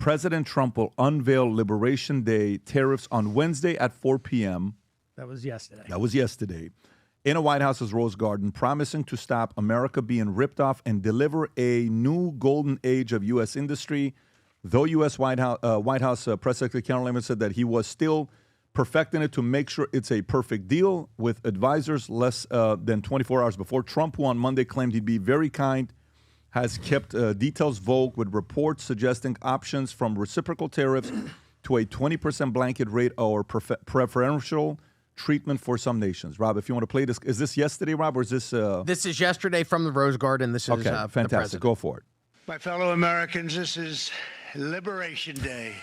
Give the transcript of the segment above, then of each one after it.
President Trump will unveil Liberation Day tariffs on Wednesday at 4 p.m. That was yesterday. That was yesterday. In a White House's Rose Garden, promising to stop America being ripped off and deliver a new golden age of U.S. industry. Though U.S. White House Press Secretary Karen Lehman said that he was still perfecting it to make sure it's a perfect deal with advisors less than 24 hours before. Trump, who on Monday claimed he'd be very kind, has kept details vague with reports suggesting options from reciprocal tariffs to a 20% blanket rate or preferential treatment for some nations. Rob, if you want to play this, is this yesterday, Rob, or is this? This is yesterday from the Rose Garden. This is okay, the fantastic. president. Go for it. My fellow Americans, this is Liberation Day.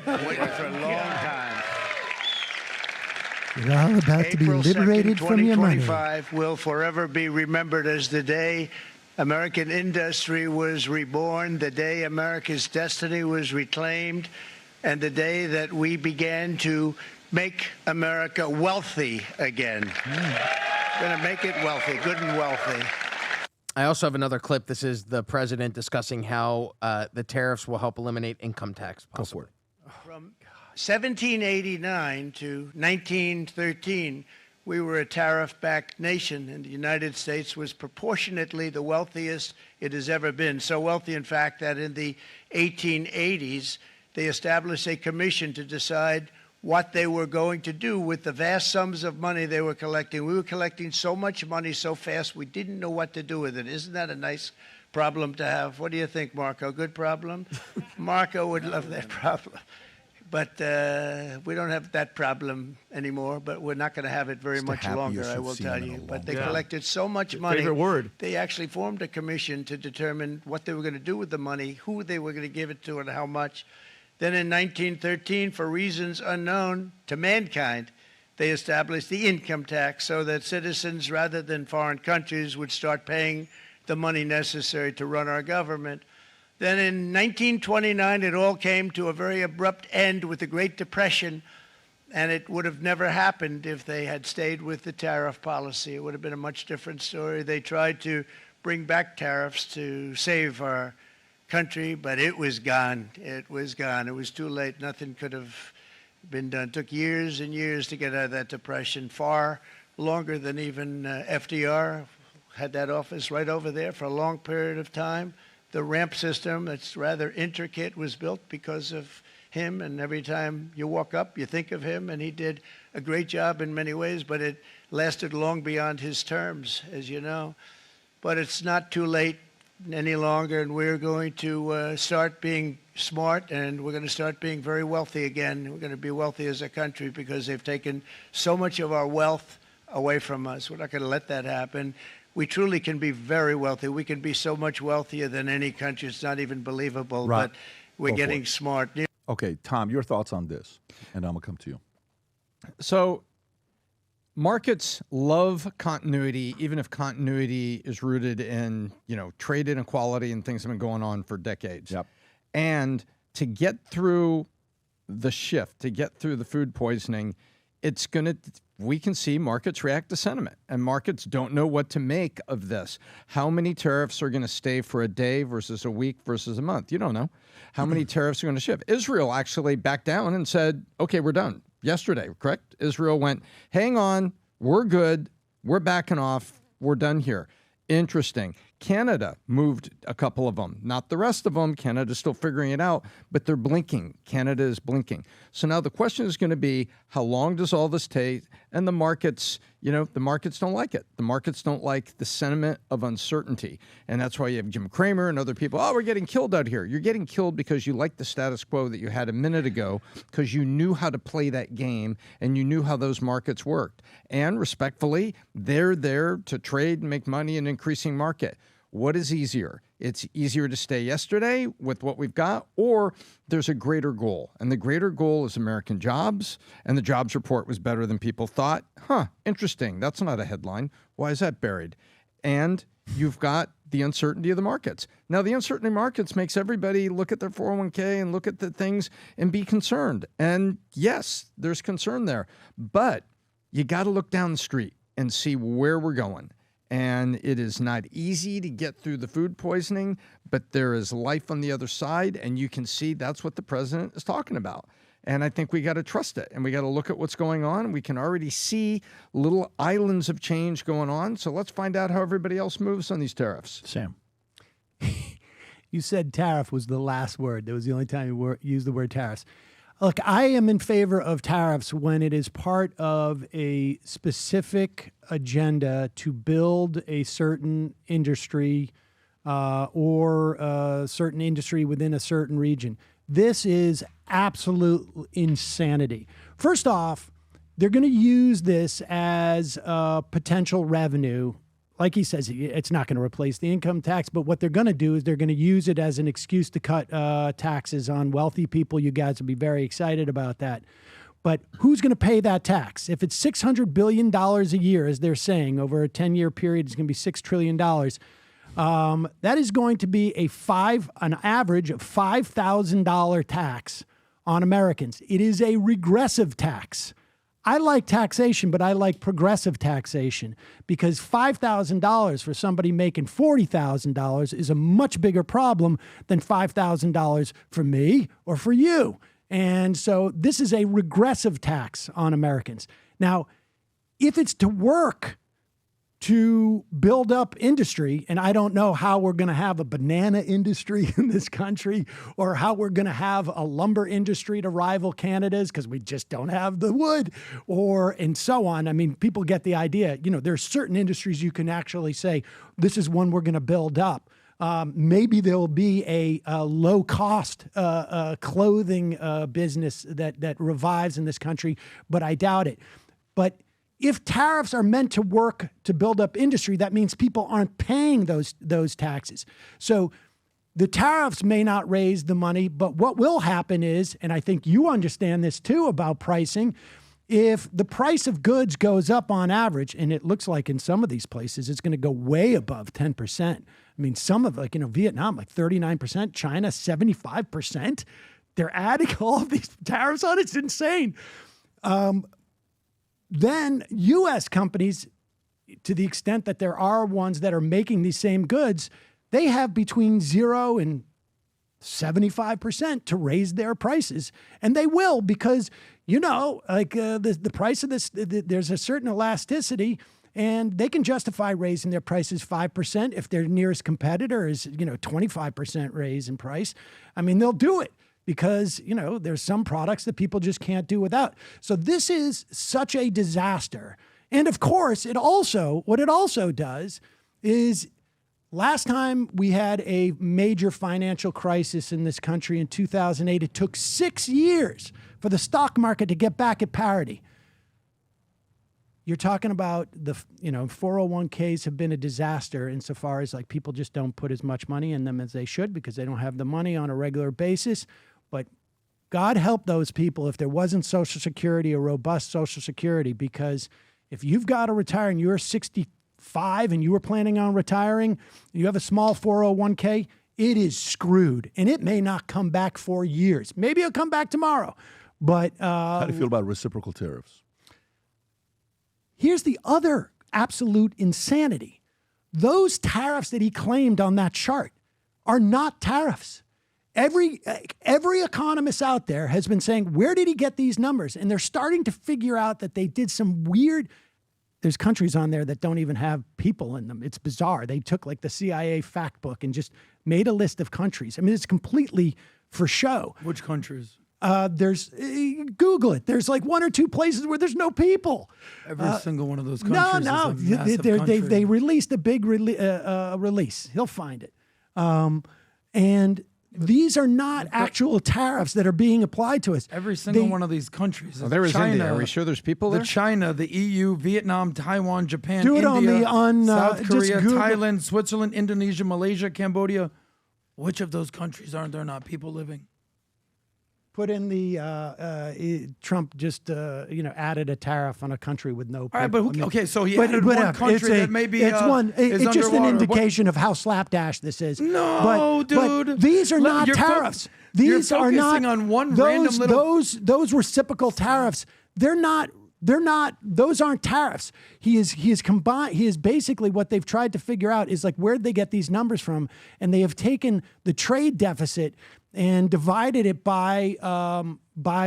I'm waiting for a long time. You're all about to be liberated 2nd, from your money. 2025 will forever be remembered as the day American industry was reborn, the day America's destiny was reclaimed, and the day that we began to make America wealthy again. Going to make it wealthy, good and wealthy. I also have another clip. This is the president discussing how the tariffs will help eliminate income tax. Possibly. Go for it. From 1789 to 1913, we were a tariff-backed nation, and the United States was proportionately the wealthiest it has ever been. So wealthy, in fact, that in the 1880s, they established a commission to decide what they were going to do with the vast sums of money they were collecting. We were collecting so much money so fast, we didn't know what to do with it. Isn't that a nice problem to have? What do you think, Marco? Good problem? Marco would love that problem. But we don't have that problem anymore, but we're not going to have it very much longer, I will tell you. But they collected so much money. Favorite word. They actually formed a commission to determine what they were going to do with the money, who they were going to give it to, and how much. Then in 1913, for reasons unknown to mankind, they established the income tax so that citizens, rather than foreign countries, would start paying the money necessary to run our government. Then in 1929, it all came to a very abrupt end with the Great Depression, and it would have never happened if they had stayed with the tariff policy. It would have been a much different story. They tried to bring back tariffs to save our country, but it was gone. It was gone. It was too late. Nothing could have been done. It took years and years to get out of that depression, far longer than even FDR had that office right over there for a long period of time. The ramp system, that's rather intricate, was built because of him, and every time you walk up, you think of him, and he did a great job in many ways, but it lasted long beyond his terms, as you know. But it's not too late any longer, and we're going to start being smart, and we're going to start being very wealthy again. We're going to be wealthy as a country because they've taken so much of our wealth away from us. We're not going to let that happen. We truly can be very wealthy. We can be so much wealthier than any country. It's not even believable, Right. but we're getting smart. Okay, Tom, your thoughts on this, and I'm going to come to you. So markets love continuity, even if continuity is rooted in, trade inequality and things have been going on for decades. Yep. And to get through the shift, to get through the food poisoning, we can see markets react to sentiment, and markets don't know what to make of this. How many tariffs are going to stay for a day versus a week versus a month? You don't know. How many tariffs are going to shift? Israel actually backed down and said, okay, we're done. Yesterday, correct? Israel went, hang on, we're good. We're backing off. We're done here. Interesting. Canada moved a couple of them, not the rest of them. Canada's still figuring it out, but they're blinking. Canada is blinking. So now the question is going to be, how long does all this take? And the markets, the markets don't like it. The markets don't like the sentiment of uncertainty. And that's why you have Jim Cramer and other people, we're getting killed out here. You're getting killed because you like the status quo that you had a minute ago, because you knew how to play that game and you knew how those markets worked. And respectfully, they're there to trade and make money in an increasing market. What is easier? It's easier to stay yesterday with what we've got, or there's a greater goal. And the greater goal is American jobs, and the jobs report was better than people thought. Interesting. That's not a headline. Why is that buried? And you've got the uncertainty of the markets. Now, the uncertainty of markets makes everybody look at their 401k and look at the things and be concerned. And yes, there's concern there. But you got to look down the street and see where we're going. And it is not easy to get through the food poisoning, but there is life on the other side. And you can see that's what the president is talking about. And I think we got to trust it, and we got to look at what's going on. We can already see little islands of change going on. So let's find out how everybody else moves on these tariffs. Sam. You said tariff was the last word. That was the only time you used the word tariffs. Look, I am in favor of tariffs when it is part of a specific agenda to build a certain industry or a certain industry within a certain region. This is absolute insanity. First off, they're going to use this as potential revenue. Like he says, it's not going to replace the income tax, but what they're going to do is they're going to use it as an excuse to cut taxes on wealthy people. You guys will be very excited about that. But who's going to pay that tax? If it's $600 billion a year, as they're saying, over a 10-year period, it's going to be $6 trillion. That is going to be an average of $5,000 tax on Americans. It is a regressive tax. I like taxation, but I like progressive taxation because $5,000 for somebody making $40,000 is a much bigger problem than $5,000 for me or for you. And so this is a regressive tax on Americans. Now, if it's to work to build up industry, and I don't know how we're going to have a banana industry in this country or how we're going to have a lumber industry to rival Canada's because we just don't have the wood and so on. I mean, people get the idea. You know, there's certain industries you can actually say, this is one we're going to build up. Maybe there will be a low-cost clothing business that revives in this country, but I doubt it. But if tariffs are meant to work to build up industry, that means people aren't paying those taxes. So the tariffs may not raise the money, but what will happen is, and I think you understand this too about pricing, if the price of goods goes up on average, and it looks like in some of these places it's going to go way above 10%. I mean, some of Vietnam, like 39%, China, 75%. They're adding all of these tariffs on. It's insane. Then U.S. companies, to the extent that there are ones that are making these same goods, they have between 0 and 75% to raise their prices. And they will because, the price of this, there's a certain elasticity, and they can justify raising their prices 5% if their nearest competitor is, 25% raise in price. I mean, they'll do it. Because, there's some products that people just can't do without. So this is such a disaster. And of course, what it also does is last time we had a major financial crisis in this country in 2008, it took 6 years for the stock market to get back at parity. You're talking about 401ks have been a disaster insofar as people just don't put as much money in them as they should because they don't have the money on a regular basis. But God help those people if there wasn't Social Security, a robust Social Security, because if you've got to retire and you're 65 and you were planning on retiring, you have a small 401k, it is screwed. And it may not come back for years. Maybe it'll come back tomorrow. But how do you feel about reciprocal tariffs? Here's the other absolute insanity. Those tariffs that he claimed on that chart are not tariffs. Every economist out there has been saying, where did he get these numbers? And they're starting to figure out that they did some weird, there's countries on there that don't even have people in them. It's bizarre. They took the CIA fact book and just made a list of countries. I mean, it's completely for show. Which countries? Google it. There's 1 or 2 places where there's no people. Every single one of those countries is a massive country. They released a big release. He'll find it. And these are not actual tariffs that are being applied to us. Every single one of these countries. There is China, India. Are we sure there's people there? China, the EU, Vietnam, Taiwan, Japan, Do it India, on South Korea, Google. Thailand, Switzerland, Indonesia, Malaysia, Cambodia. Which of those countries aren't there not people living? Put in the Trump just added a tariff on a country with no people. All right, but so he added one country that maybe it's just an underwater. indication of how slapdash this is. No, dude. But these are not tariffs. These you're are not focusing on one random little. Those reciprocal tariffs. They're not They're not, those aren't tariffs. He is combined. He is basically what they've tried to figure out is like, where'd they get these numbers from? And they have taken the trade deficit and divided it by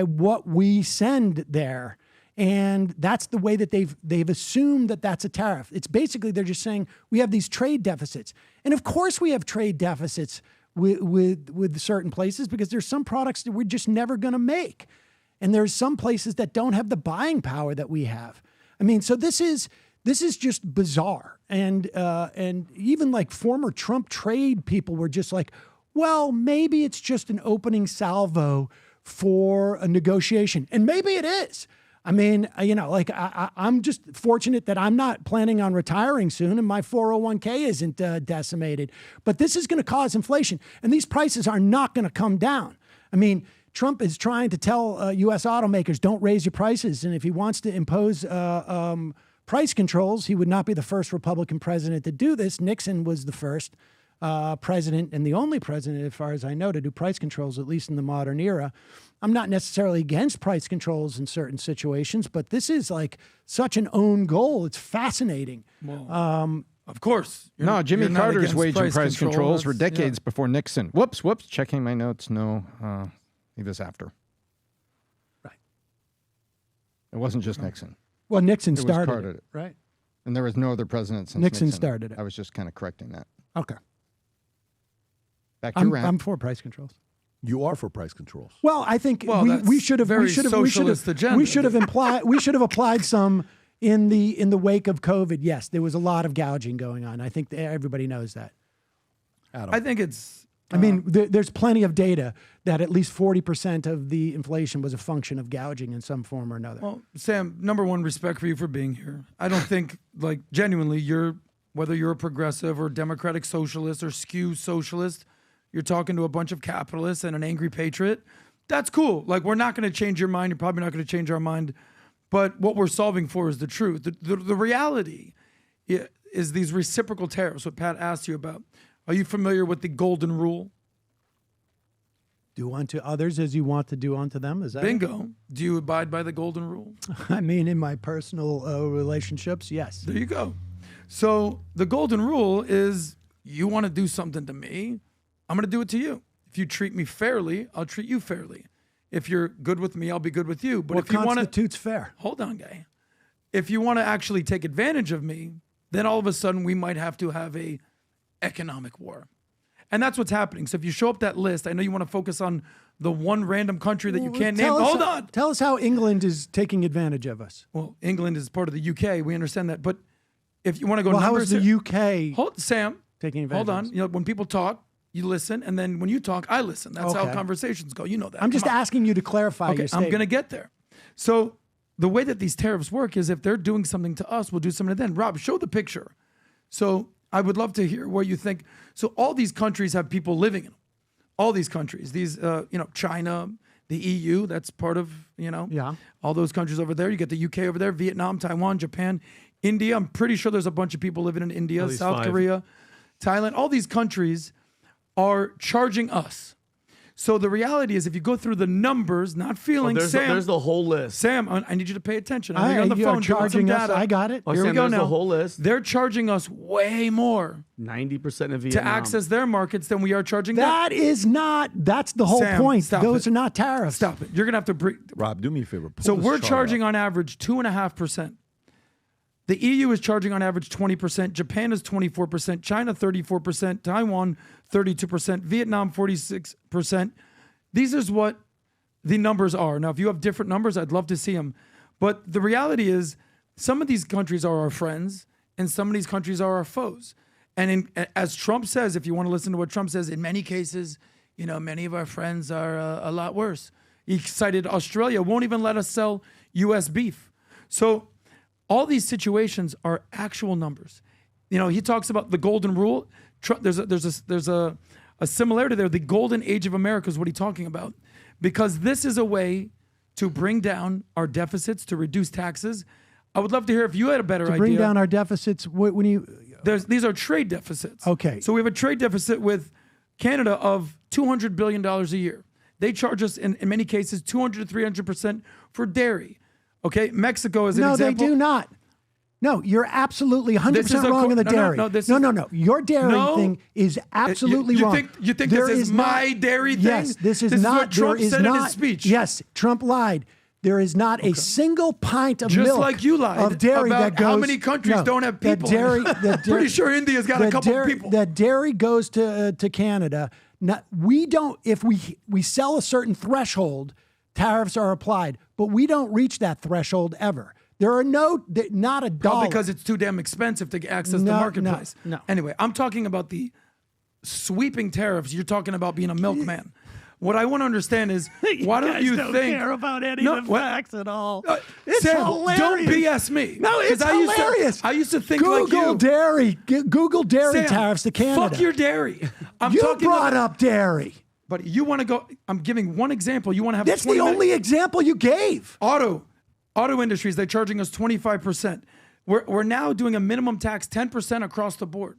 what we send there. And that's the way that they've assumed that that's a tariff. It's basically, they're just saying we have these trade deficits. And of course we have trade deficits with certain places because there's some products that we're just never going to make. And there's some places that don't have the buying power that we have. I mean, so this is just bizarre. And even like former Trump trade people were just like, well, maybe it's just an opening salvo for a negotiation. And maybe it is. I mean, you know, like I'm just fortunate that I'm not planning on retiring soon and my 401k isn't decimated. But this is going to cause inflation. And these prices are not going to come down. I mean, Trump is trying to tell U.S. automakers, don't raise your prices. And if he wants to impose price controls, he would not be the first Republican president to do this. Nixon was the first president and the only president, as far as I know, to do price controls, at least in the modern era. I'm not necessarily against price controls in certain situations, but this is like such an own goal. It's fascinating. Well, of course. No, Jimmy you're not Carter's against waging price controls for That's- decades before Nixon. Whoops. Checking my notes. No, he was after. Right. It wasn't just Nixon. Well, Nixon was started Carter. it, right? And there was no other president since Nixon started it. I was just kind of correcting that. Okay. Back to your rant. I'm for price controls. You are for price controls. Well, I think Well, we that's should have very socialist agenda. we should have applied some in the wake of COVID. Yes, there was a lot of gouging going on. I think everybody knows that. Adam. I think it's. I mean, there's plenty of data that at least 40% of the inflation was a function of gouging in some form or another. Well, Sam, number one, respect for you for being here. I don't think, like, genuinely, whether you're a progressive or democratic socialist or skew socialist, you're talking to a bunch of capitalists and an angry patriot. That's cool. Like, we're not going to change your mind. You're probably not going to change our mind. But what we're solving for is the truth. The reality is these reciprocal tariffs, what Pat asked you about. Are you familiar with the golden rule? Do unto others as you want to do unto them. Is that it? Bingo. Do you abide by the golden rule? I mean, in my personal relationships, yes. There you go. So the golden rule is you want to do something to me, I'm going to do it to you. If you treat me fairly, I'll treat you fairly. If you're good with me, I'll be good with you. But What if you want to, constitutes fair? hold on, guy. If you want to actually take advantage of me, then all of a sudden we might have to have a economic war. And that's what's happening. So if you show up that list, I know you want to focus on the one random country that you can't name. Hold on. Tell us how England is taking advantage of us. Well, England is part of the UK. We understand that. But if you want to go Well, how numbers is here- the UK Hold, Sam. taking advantage Hold of on. us? You know, when people talk, you listen, and then when you talk, I listen. That's how Okay. conversations go. You know that. I'm just Come on. asking you to clarify Okay, your I'm statement. going to get there. So the way that these tariffs work is if they're doing something to us, we'll do something to them. Rob, show the picture. So I would love to hear what you think. So all these countries have people living in them. All these countries, these, China, the EU, that's part of, Yeah. all those countries over there. You get the UK over there, Vietnam, Taiwan, Japan, India. I'm pretty sure there's a bunch of people living in India, least South 5. Korea, Thailand. All these countries are charging us. So the reality is, if you go through the numbers, not feeling, There's the whole list. Sam, I need you to pay attention. I know you're on the you phone. are doing some charging us. data. I got it. Oh, Here we Sam, go there's now. the whole list. They're charging us way more 90% of to Vietnam. access their markets than we are charging them. That's the whole Sam, point. stop Those it. are not tariffs. Stop it. You're going to have to bring. Rob, do me a favor. Pull So this we're chart charging up. on average 2.5%. The EU is charging on average 20%. Japan is 24%. China 34%. Taiwan 32%. Vietnam 46%. These is what the numbers are. Now, if you have different numbers, I'd love to see them. But the reality is, some of these countries are our friends, and some of these countries are our foes. And as Trump says, if you want to listen to what Trump says, in many cases, many of our friends are a lot worse. He cited Australia won't even let us sell U.S. beef. So all these situations are actual numbers. He talks about the golden rule. There's a similarity there. The golden age of America is what he's talking about, because this is a way to bring down our deficits, to reduce taxes. I would love to hear if you had a better idea. Bring down our deficits. When you These are trade deficits. Okay. So we have a trade deficit with Canada of $200 billion a year. They charge us, in many cases, 200 to 300% for dairy. Okay, Mexico is an No, example. they do not. No, you're absolutely 100% wrong on the dairy. No. Your dairy thing is absolutely wrong. You think There this is my dairy thing? Yes, this is not. What Trump there is said not, in his speech. Yes, Trump lied. There is not a single pint of Just milk like you lied of dairy about that goes. how many countries don't have people. Pretty sure India's got a couple people. That dairy goes to Canada. We don't. If we sell a certain threshold, tariffs are applied, but we don't reach that threshold ever. There are not a dollar. Probably because it's too damn expensive to access the marketplace. No. Anyway, I'm talking about the sweeping tariffs. You're talking about being a milkman. What I want to understand is, why don't you don't think care about any of the facts at all? It's Sam, hilarious. don't BS me. No, it's 'Cause hilarious. I used to think Google like you. dairy. Google dairy Sam, tariffs to Canada. Fuck your dairy. I'm you talking brought about, up dairy. but you want to go. I'm giving one example. You want to have. That's 20 the only example you gave. Auto industries. They're charging us 25%. We're now doing a minimum tax 10% across the board.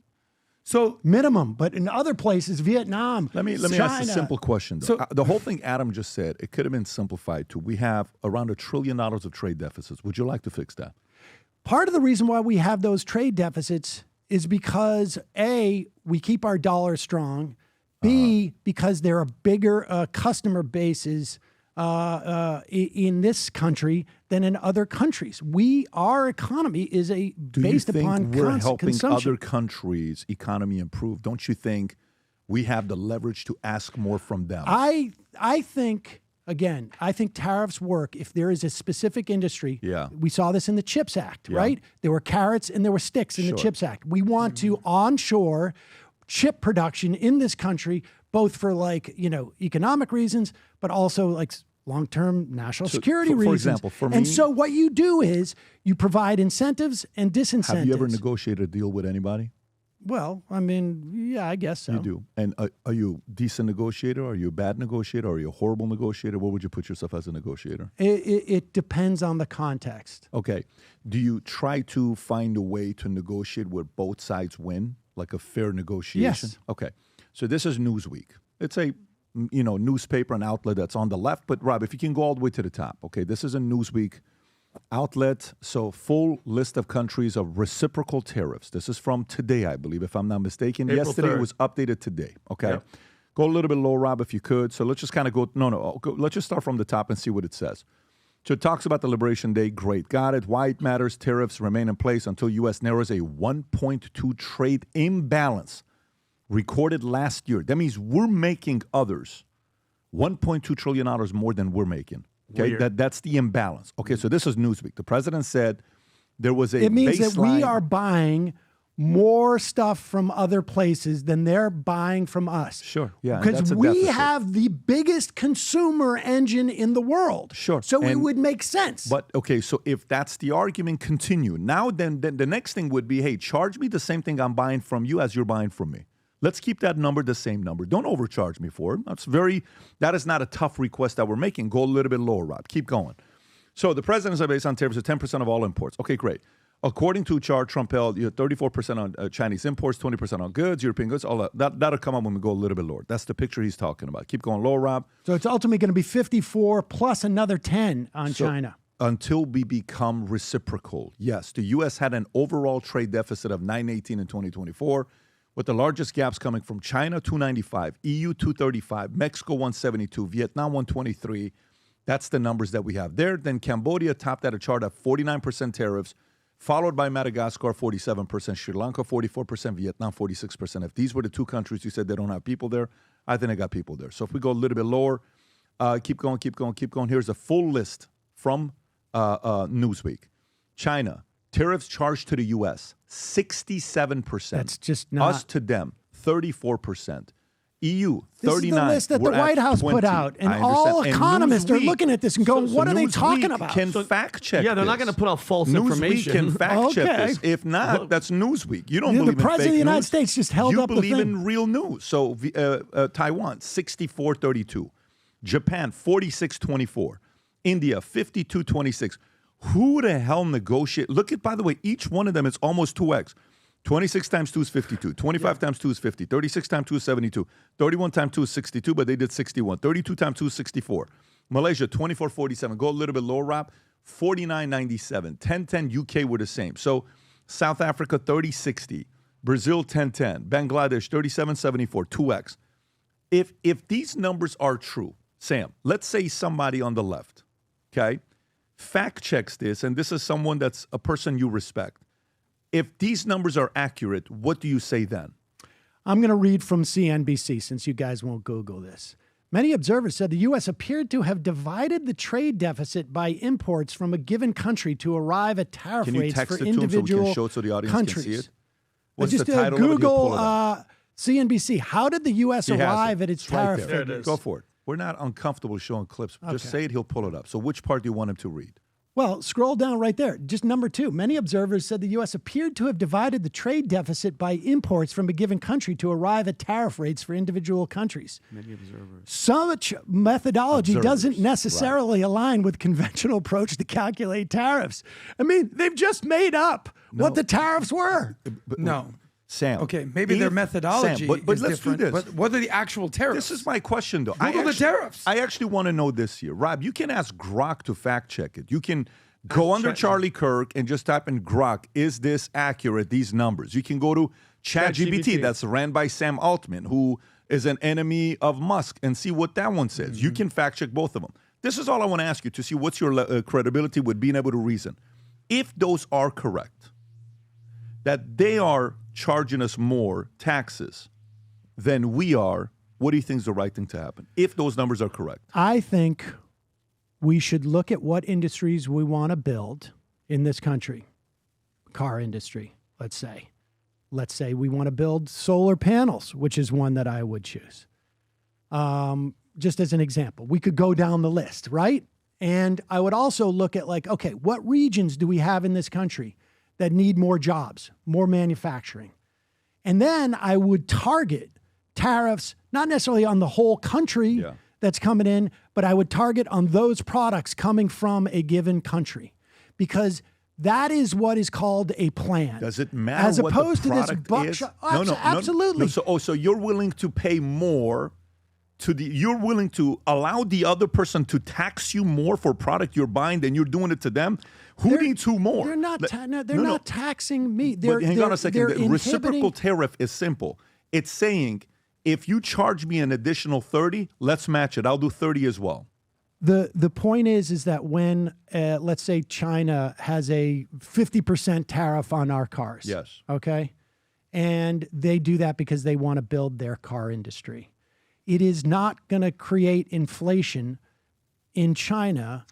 So Minimum, but in other places, Vietnam, Let me China, ask a simple question, though. So- The whole thing Adam just said, it could have been simplified to we have around $1 trillion of trade deficits. Would you like to fix that? Part of the reason why we have those trade deficits is because A, we keep our dollar strong. B, because there are bigger customer bases in this country than in other countries. Our economy is based upon we're constant helping consumption. other countries' economy improve? Don't you think we have the leverage to ask more from them? I think, again, I think tariffs work if there is a specific industry. Yeah. We saw this in the CHIPS Act, right? There were carrots and there were sticks in the CHIPS Act. We want to onshore chip production in this country, both for economic reasons, but also long-term national security for reasons. example, for me- and so what you do is you provide incentives and disincentives. Have you ever negotiated a deal with anybody? Well, I mean, yeah, I guess so. You do. And are you a decent negotiator? Are you a bad negotiator? Are you a horrible negotiator? Where would you put yourself as a negotiator? It depends on the context. Okay. Do you try to find a way to negotiate where both sides win, like a fair negotiation? Yes. Okay. So this is Newsweek. It's a newspaper and outlet that's on the left. But Rob, if you can go all the way to the top. Okay. This is a Newsweek outlet. So full list of countries of reciprocal tariffs. This is from today, I believe, if I'm not mistaken. April Yesterday 3rd. was updated today. Okay. Yep. Go a little bit low, Rob, if you could. So let's just kind of go. Let's just start from the top and see what it says. So it talks about the Liberation Day. Great. Got it. Why it matters. Tariffs remain in place until U.S. narrows a 1.2 trade imbalance recorded last year. That means we're making others $1.2 trillion more than we're making. Okay, that's the imbalance. Okay, so this is Newsweek. The president said there was a It means that we baseline- are buying more stuff from other places than they're buying from us. Sure, yeah, and Because that's a we deficit. have the biggest consumer engine in the world. Sure, So it and- would make sense. But okay, so if that's the argument, continue. Now then the next thing would be, hey, charge me the same thing I'm buying from you as you're buying from me. Let's keep that number the same number. Don't overcharge me for it. That is not a tough request that we're making. Go a little bit lower, Rob. Keep going. So the president's are based on tariffs of 10% of all imports. Okay, great. According to a chart, Trump held 34% on Chinese imports, 20% on goods, European goods, all that'll come up when we go a little bit lower. That's the picture he's talking about. Keep going lower, Rob. So it's ultimately going to be 54 plus another 10 on China. Until we become reciprocal. Yes, the U.S. had an overall trade deficit of $918 in 2024, with the largest gaps coming from China, 295, EU, 235, Mexico, 172, Vietnam, 123. That's the numbers that we have there. Then Cambodia topped at a chart of 49% tariffs, followed by Madagascar, 47%, Sri Lanka, 44%, Vietnam, 46%. If these were the two countries you said they don't have people there, I think they got people there. So if we go a little bit lower, keep going. Here's a full list from Newsweek. China, tariffs charged to the U.S., 67%. That's just not- Us to them, 34%. EU, 39%. This is the list that the We're at White House 20. put out. And I all understand. economists are Newsweek- looking at this and going, what are they talking Newsweek about? can fact check Yeah, they're not this. going to put out false Newsweek information. can fact check Okay. this. If not, that's Newsweek. You don't The believe in President fake of the United news. States just held you up the believe thing. in real news. So Taiwan, 64-32. Japan, 46-24. India, 52-26. Who the hell negotiate? Look at, by the way, each one of them is almost 2x. 26 times 2 is 52. 25 times 2 is 50. 36 times 2 is 72. 31 times 2 is 62, but they did 61. 32 times 2 is 64. Malaysia, 24-47. Go a little bit lower, Rob. $49.97. 10.10 UK were the same. So South Africa 30.60, Brazil 10.10, Bangladesh 37.74, 2x. If these numbers are true, Sam, let's say somebody on the left, okay, fact checks this, and this is someone that's a person you respect. If these numbers are accurate, what do you say then? I'm going to read from CNBC since you guys won't Google this. Many observers said the U.S. appeared to have divided the trade deficit by imports from a given country to arrive at tariff Can you rates text for it to him so we individual can show it so the audience countries. can see it? I What's just the title of it? He'll Google pull it up. CNBC. How did the U.S. He has arrive it. at its It's right tariff there. figures? Go for it. We're not uncomfortable showing clips. Just Okay. say it, he'll pull it up. So which part do you want him to read? Well, scroll down right there. Just number 2. Many observers said the U.S. appeared to have divided the trade deficit by imports from a given country to arrive at tariff rates for individual countries. Many observers. Such methodology doesn't Observers, necessarily align with conventional approach to calculate tariffs. I mean, they've just made up what the tariffs were. No. Sam. Okay, maybe their methodology Sam, but is let's different. do this. But what are the actual tariffs? This is my question, though. Google the tariffs. I actually want to know this here. Rob, you can ask Grok to fact check it. You can go under check. Charlie Kirk and just type in Grok, is this accurate, these numbers? You can go to ChatGPT, that's ran by Sam Altman, who is an enemy of Musk, and see what that one says. You can fact check both of them. This is all I want to ask you to see what's your credibility with being able to reason. If those are correct, that they are charging us more taxes than we are, what do you think is the right thing to happen? If those numbers are correct. I think we should look at what industries we want to build in this country. Car industry, let's say. Let's say we want to build solar panels, which is one that I would choose. Just as an example, we could go down the list, right? And I would also look at like, okay, what regions do we have in this country that need more jobs, more manufacturing? And then I would target tariffs, not necessarily on the whole country that's coming in, but I would target on those products coming from a given country, because that is what is called a plan. Does it matter as what opposed the to this product buckshot? is? No, absolutely. So you're willing to pay more to the? You're willing to allow the other person to tax you more for a product you're buying than you're doing it to them? Who needs who more? They're not. They're No, not taxing me. But hang on a second. They're The reciprocal inhibiting- tariff is simple. It's saying if you charge me an additional 30, let's match it. I'll do 30 as well. The point is that when let's say China has a 50% tariff on our cars, Yes. okay, and they do that because they want to build their car industry, it is not going to create inflation in China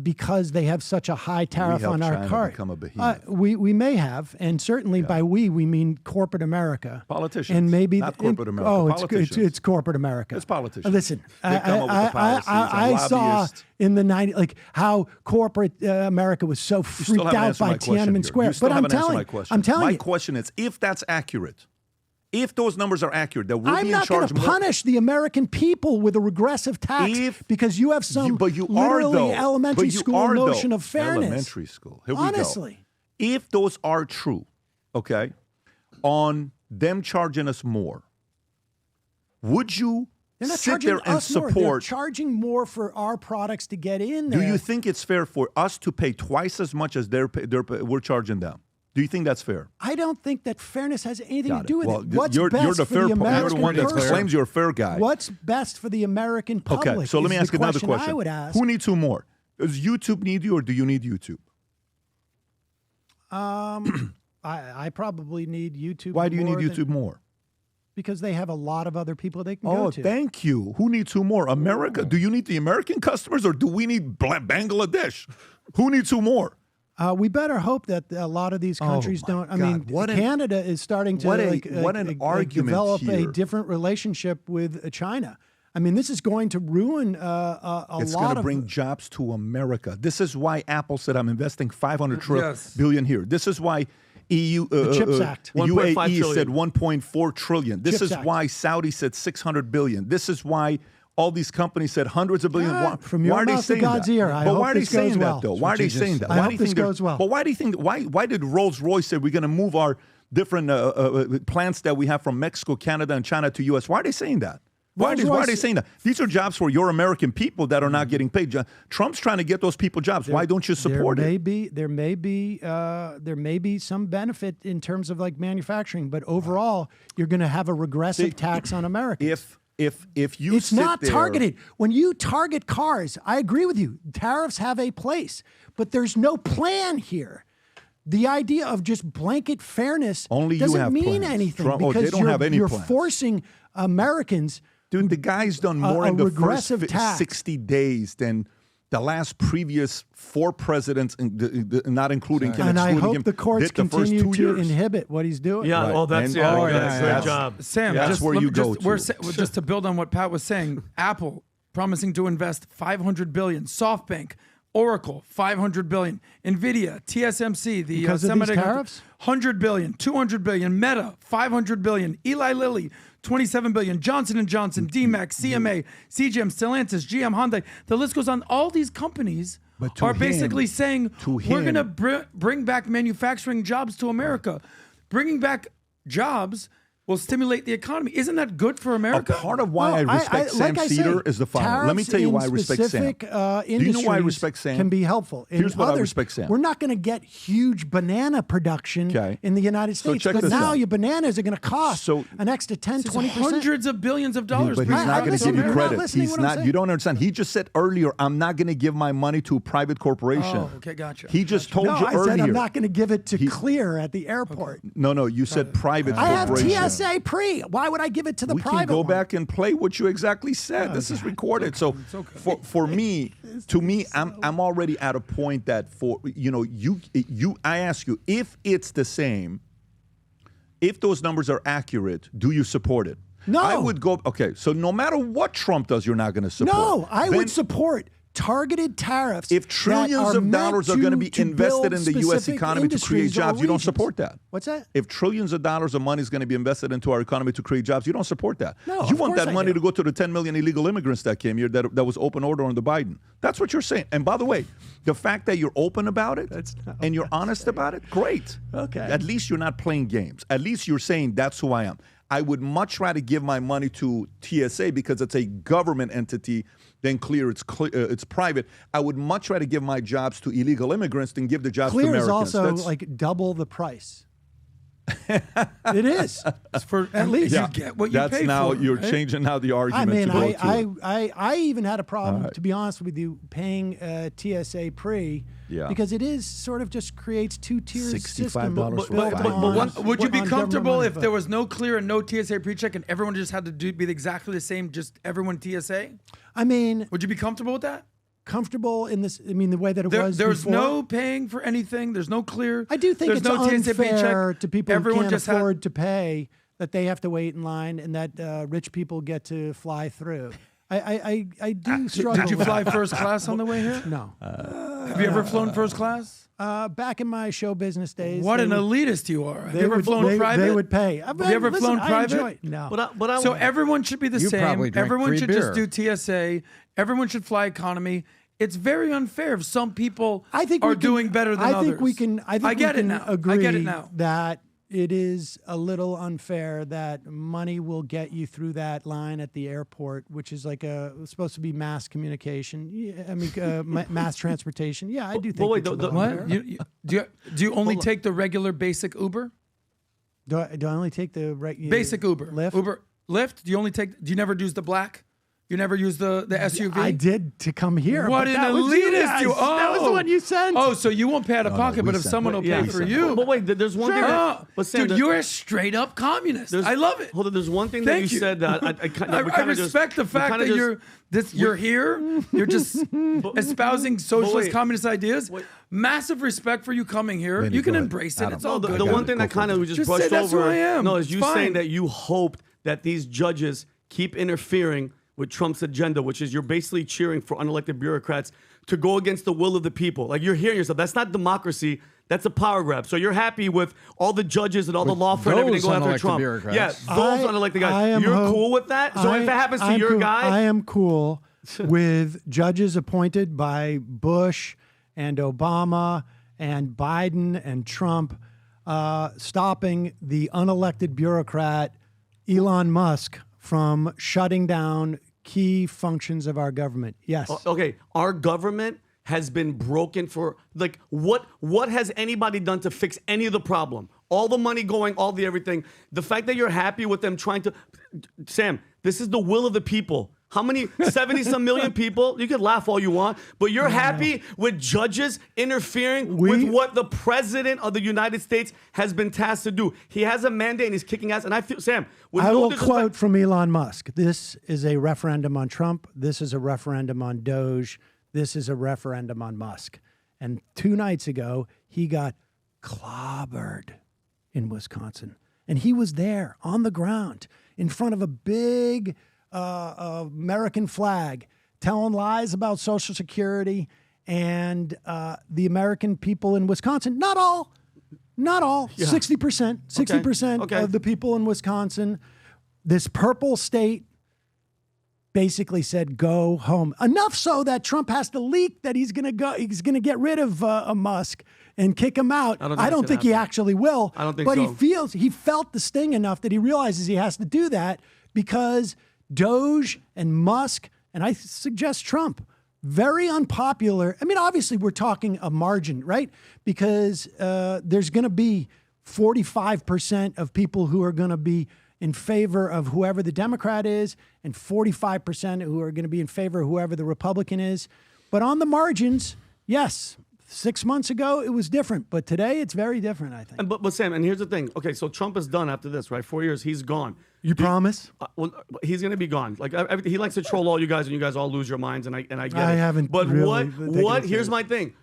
because they have such a high tariff helped on our China car. become a behemoth. We may have, and certainly by we mean corporate America, Politicians, and maybe not corporate America. Oh, Politicians. it's corporate America. It's politicians. Listen, They come up with the policies and I saw lobbyists. in the 90s like how corporate America was so You still freaked haven't out answered by my question Tiananmen here. Square. You still But I'm haven't answered telling, my question. I'm telling my you, question is, if that's accurate, if those numbers are accurate, that we're I'm being not going charged to more. punish the American people with a regressive tax because you have some but you literally are, though. elementary But you school are, though. notion of fairness. Elementary school. Here we Honestly. go. If those are true, okay, on them charging us more, would you They're not sit charging there and us more. They're support? charging more for our products to get in there. Do you think it's fair for us to pay twice as much as we're charging them? Do you think that's fair? I don't think that fairness has anything Got to do with well, it. What's you're best the for fair the part. American You're the one that person? claims you're a fair guy. What's best for the American public? Okay, so let me is ask the you another question. I would ask. Who needs who more? Does YouTube need you, or do you need YouTube? I probably need YouTube. Why do you need more than- YouTube more? Because they have a lot of other people they can Oh, go to. thank you. Who needs who more? America? Do you need the American customers, or do we need Bangladesh? Who needs who more? We better hope that a lot of these countries my don't. I God, mean, what an- Canada is starting to what an argument develop here. a different relationship with China. I mean, this is going to ruin a It's lot going to of. bring jobs to America. This is why Apple said, "I'm investing 500 Yes. billion here." This is why EU, CHIPS Act. 1.5 UAE trillion. said 1.4 trillion. This CHIPS is Act. why Saudi said 600 billion. This is why all these companies said hundreds of billions. Yeah, Why, from your why are they mouth to saying God's that? ear. I but hope why are they this goes saying well. that though? Why are they saying that? I Why hope do you this think they're- goes well. But why do you think? Why did Rolls-Royce say we're going to move our different plants that we have from Mexico, Canada, and China to U.S.? Why are they saying that? Why are they Rolls-Royce- saying that? These are jobs for your American people that are not getting paid. Trump's trying to get those people jobs. Why don't you support it? There may be some benefit in terms of like manufacturing, but overall, you're going to have a regressive tax on Americans. If you It's sit not there- targeted. When you target cars, I agree with you. Tariffs have a place, but there's no plan here. The idea of just blanket fairness Only you doesn't have mean plans. anything Trump- they because don't have any you're plans. forcing Americans. Dude, the guy's done more a in the first regressive tax. 60 days than the last previous 4 presidents, not including him. And I excluding hope him, the courts did the first continue 2 to years. inhibit what he's doing. Yeah, Right. well, that's And- yeah, oh, great that's- job. Sam, That's just, where let you me go just, to. just to build on what Pat was saying, Apple promising to invest $500 billion, SoftBank, Oracle, $500 billion, NVIDIA, TSMC, the Because of these semiconductor, tariffs? $100 billion, $200 billion, Meta, $500 billion, Eli Lilly, $27 billion, Johnson & Johnson, DMAX, CMA, CGM, Stellantis, GM, Hyundai. The list goes on. All these companies But to are him- basically saying, to we're going him- to bring back manufacturing jobs to America. Bringing back jobs will stimulate the economy. Isn't that good for A America? part of why Well, I respect Sam like I say, Seder is the following. Let me tariffs tell you in why I respect Sam. specific, Do you know why I industries respect Sam? Can be helpful. In Here's what I others, respect Sam. We're not going to get huge banana production Okay. in the United So States, check but this now out. your bananas are going to cost So- an extra 10, It's 20%. hundreds of billions of dollars. But he's being not I'm going to brought give you listening. You're not credit. listening He's what I'm not. saying. You don't understand. He just said earlier, "I'm not going to give my money to a private corporation." Oh, okay, gotcha. He just told No, you I earlier. said I'm not going to give it to Clear at the airport. No, you said private I have corporation. TSA pre. Why would I give it to the We private can go one? back and play what you exactly said. This is recorded. So for me, to me, I'm already at a point that I ask you, if it's the same, if those numbers are accurate, do you support it? No. I would go, okay, so no matter what Trump does, you're not going to support. No, I Then would support targeted tariffs. If trillions of dollars are going to be invested in the U.S. economy to create jobs, you don't support that. What's that? If trillions of dollars of money is going to be invested into our economy to create jobs, you don't support that. No, you of want course that I money do. to go to the 10 million illegal immigrants that came here that was open order under Biden. That's what you're saying. And by the way, the fact that you're open about it and you're honest about it, great. Okay. At least you're not playing games. At least you're saying that's who I am. I would much rather give my money to TSA because it's a government entity than Clear. It's private. I would much rather give my jobs to illegal immigrants than give the jobs to Clear is Americans. also That's- like double the price. It is. For At least you get what you That's pay now for. you're right? changing now the I argument. mean, to go to it. I even had a problem, to be honest with you, paying TSA pre Yeah. because it is sort of just creates two-tier system. $65 for built 5 on- years. Would you be on government comfortable money, if but- there was no Clear and no TSA pre-check and everyone just had to be exactly the same, just everyone TSA? I mean, Would you be comfortable with that? comfortable in this. I mean, the way that it was. There's before. no paying for anything. There's no Clear. I do think there's it's no TSA unfair pre-check. to people Everyone who just can't had- afford to pay that they have to wait in line and that rich people get to fly through. I do struggle. Did you with fly that. first class on the way here? No. Have you ever flown first class? Back in my show business days. What they an would- elitist you are. Have they you ever would- flown private? They would pay. Have you ever flown private? No. But I So everyone should be the You same. probably drink Everyone free should beer. just do TSA. Everyone should fly economy. It's very unfair if some people I think are we can, doing better than I others. think we can. I think get we it can now. agree I get it now. that it is a little unfair that money will get you through that line at the airport, which is like supposed to be mass communication. Yeah, I mean, mass transportation. Yeah, I do think. wait, it's a the- little What? unfair. Do you only take the regular basic Uber? Do I only take the Basic Uber. Lyft? Lyft? Do you only take? Do you never use the black? You never use the SUV? I did to come here. What but an that was you elitist guys. you! That was the Oh. one you sent. Oh, so you won't pay out of no, pocket, we but if sent someone it. will yeah, pay for you, But wait, there's one thing. Oh, But Sam, dude, you're a straight up communist. I love it. Hold on, there's one thing that Thank you said that I respect the fact that you're here. You're just espousing socialist wait. communist ideas. Massive respect for you coming here. Benny, You can go ahead. embrace it. Adam. It's all the, good. the Got one it. thing Go that for kind it. of we just Just brushed say that's over. who I am. No, is It's you fine. saying that you hoped that these judges keep interfering with Trump's agenda, which is you're basically cheering for unelected bureaucrats to go against the will of the people. Like you're hearing yourself. That's not democracy. That's a power grab. So you're happy with all the judges and all the law firm and everything those going after unelected Trump. bureaucrats. Yeah, those unelected guys. You're cool with that? So if it happens to your guy, I am cool with judges appointed by Bush and Obama and Biden and Trump stopping the unelected bureaucrat Elon Musk from shutting down key functions of our government. Yes. Okay, our government has been broken for like what has anybody done to fix any of the problem? All the money going, all the everything. The fact that you're happy with them trying to, Sam, this is the will of the people. How many 70-some million people? You can laugh all you want, but you're happy with judges interfering with what the president of the United States has been tasked to do. He has a mandate and he's kicking ass. And I feel, Sam, with I no will disrespect, quote from Elon Musk. This is a referendum on Trump. This is a referendum on Doge. This is a referendum on Musk. And 2 nights ago, he got clobbered in Wisconsin. And he was there on the ground in front of a big American flag, telling lies about Social Security and the American people in Wisconsin. Not all, 60% Okay. of the people in Wisconsin, this purple state, basically said, go home. Enough so that Trump has to leak that he's going to get rid of Musk and kick him out. I don't think he actually will. I don't think but so. he felt the sting enough that he realizes he has to do that because Doge and Musk, and I suggest Trump, very unpopular. I mean, obviously we're talking a margin, right? Because there's going to be 45% of people who are going to be in favor of whoever the Democrat is, and 45% who are going to be in favor of whoever the Republican is. But on the margins, yes, 6 months ago it was different, but today it's very different, I think. But Sam, and here's the thing. Okay, so Trump is done after this, right? 4 years, he's gone. You promise? Well, he's going to be gone. Like he likes to troll all you guys, and you guys all lose your minds, and I get it. I haven't But really what? Here's my thing.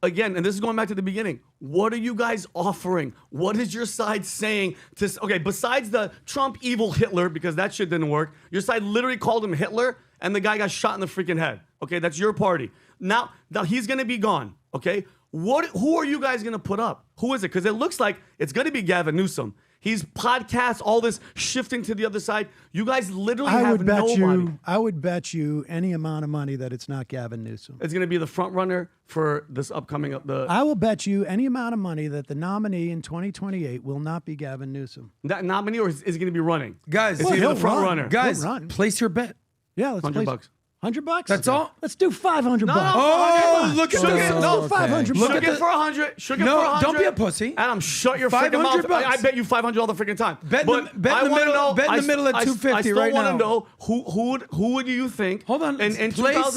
Again, and this is going back to the beginning. What are you guys offering? What is your side saying to? Okay, besides the Trump evil Hitler, because that shit didn't work. Your side literally called him Hitler, and the guy got shot in the freaking head. Okay, that's your party. Now he's going to be gone. Okay, who are you guys going to put up? Who is it? Because it looks like it's going to be Gavin Newsom. He's podcasts, all this shifting to the other side. You guys literally have nobody. I would bet you any amount of money that it's not Gavin Newsom. It's going to be the front runner for this upcoming. I will bet you any amount of money that the nominee in 2028 will not be Gavin Newsom. That nominee, or is he going to be running? Guys, is he he'll the front run. runner? Guys, He'll run. place your bet. Yeah, let's $100. $100? That's all? Let's do $500. Oh, look at Shook this. it. No, $500. Look Shook at it the- for 100. Shook it No, for 100. don't be a pussy. Adam, shut your freaking mouth. $500. I bet you 500 all the freaking time. Bet in But the- bet in I the wanna middle- know- bet in the I- middle at I 250 I still right want to now. know who would you think? Hold on, In place the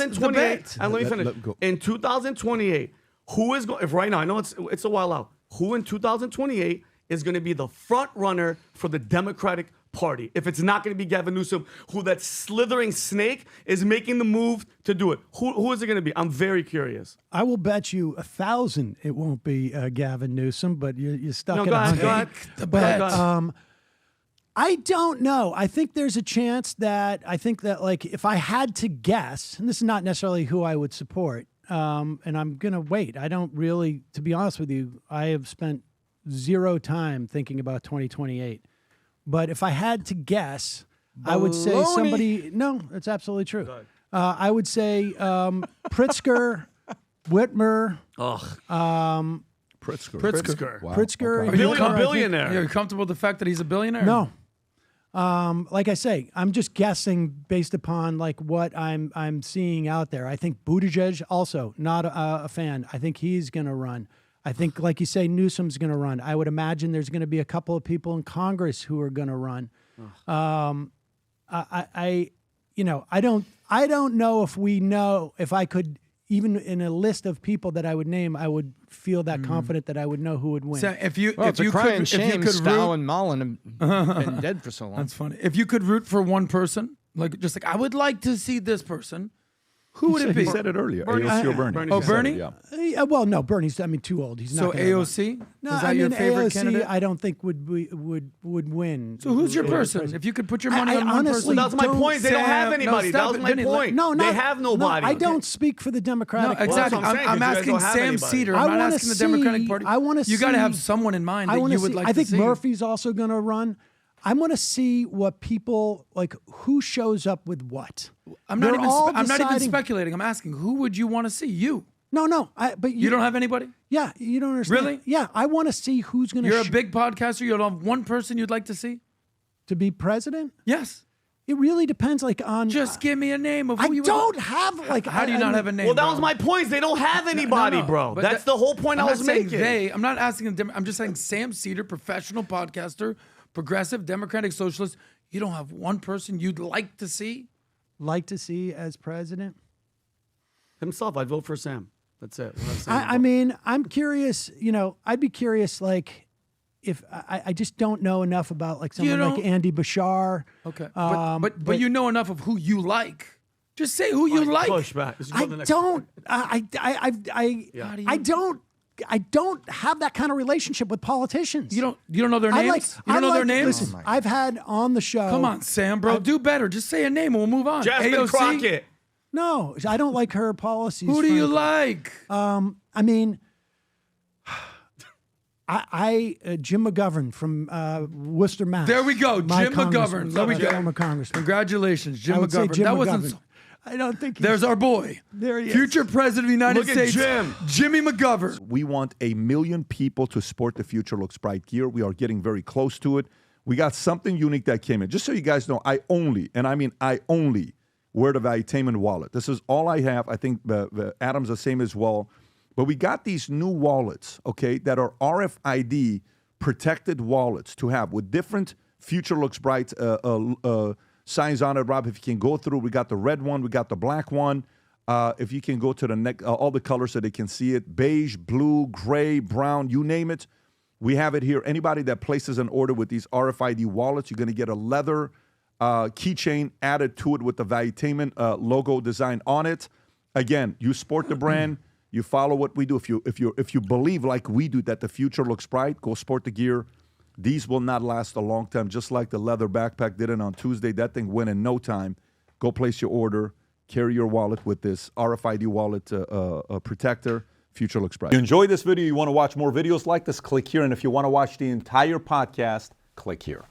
2028, bet. and let me Let- finish. let go. In 2028, who is going? If right now, I know it's a while out. Who in 2028 is going to be the front runner for the Democratic Party? If it's not going to be Gavin Newsom, who that slithering snake is making the move to do it. Who is it going to be? I'm very curious. I will bet you 1,000 it won't be Gavin Newsom, but you're stuck No, at go ahead. 100. Go ahead. The But bet. I don't know. I think there's a chance that like if I had to guess, and this is not necessarily who I would support, and I'm gonna wait. I don't really, to be honest with you, I have spent zero time thinking about 2028. But if I had to guess, I would say Baloney. somebody. No, it's absolutely true. I would say Pritzker, Whitmer, Pritzker. Wow. Pritzker. Okay. and Whitmer, I think- billionaire. Are you comfortable with the fact that he's a billionaire? No. Like I say, I'm just guessing based upon like what I'm seeing out there. I think Buttigieg also not a fan. I think he's going to run. I think, like you say, Newsom's going to run. I would imagine there's going to be a couple of people in Congress who are going to run. I don't know if we know if I could. Even in a list of people that I would name, I would feel that confident that I would know who would win. So if you Well, if it's a you crying could shame if you could Stal root, and Mullen have been dead for so long. that's funny. If you could root for one person, like just like I would like to see this person, who would it be? He said it earlier. Bernie. AOC or Bernie. Oh, He said it, Bernie? yeah. Well, no, Bernie's too old. He's So not. gonna run. AOC? No, is that I your mean, favorite AOC, candidate? I don't think would win. So who's your Yeah, person? president. If you could put your I- money I on one honestly person, That was my don't- point. They don't have Sam, no, anybody. stop That was it, my Vinny, point. No, they have nobody. No, I don't speak for the no, Democratic Party. exactly. Well, that's what I'm saying, I'm 'cause you guys asking don't have Sam anybody. Cedar. I I'm not wanna asking the see- Democratic Party. I wanna You got to see- have someone in mind I that want you to would see. like I to think see. Murphy's also going to run. I want to see what people like. Who shows up with what? I'm not They're even. all I'm not even deciding- speculating. I'm asking who would you want to see? You. No. But You don't have anybody. Yeah, you don't understand. Really? Yeah, I want to see who's going You're to a big podcaster. You don't have one person you'd like to see. to be president. Yes. It really depends, like on. Just give me a name of who I you don't have like. How do you not have a name? Well, that bro? was my point. They don't have anybody, No, bro. but That's the whole point I'm I not was saying making. I'm not asking them. I'm just saying Sam Seder, professional podcaster, progressive, democratic socialist. You don't have one person you'd like to see? Like to see as president? Himself, I'd vote for Sam. That's it. We're not saying I mean, I'm curious. You know, I'd be curious, like, if I just don't know enough about like someone like Andy Bashar. Okay, but you know enough of who you like. Just say who you like. Push back. I don't. I don't have that kind of relationship with politicians. You don't know their names. You don't know their names. Listen, I've had on the show. Come on, Sam, bro, do better. Just say a name and we'll move on. Jasmine AOC? Crockett. No, I don't like her policies. Who do you frankly. like? I mean, Jim McGovern from Worcester, Mass. There we go, My Jim congressman, McGovern. There we go. former congressman. Congratulations, Jim I would say McGovern. Jim That McGovern. wasn't. I don't think There's our boy. There he is. Future President of the United Look at States, Jim. Jimmy McGovern. We want 1 million people to sport the Future Looks Bright gear. We are getting very close to it. We got something unique that came in. Just so you guys know, I only wear the Valuetainment wallet. This is all I have. I think the Adam's the same as well. But we got these new wallets, okay, that are RFID protected wallets to have with different Future Looks Bright signs on it. Rob, if you can go through, we got the red one, we got the black one. If you can go to the neck, all the colors so they can see it, beige, blue, gray, brown, you name it. We have it here. Anybody that places an order with these RFID wallets, you're going to get a leather keychain added to it with the Valuetainment logo design on it. Again, you sport the brand. You follow what we do. If you believe like we do that the future looks bright, go sport the gear. These will not last a long time. Just like the leather backpack didn't on Tuesday, that thing went in no time. Go place your order. Carry your wallet with this RFID wallet protector. Future looks bright. If you enjoyed this video, you want to watch more videos like this, click here. And if you want to watch the entire podcast, click here.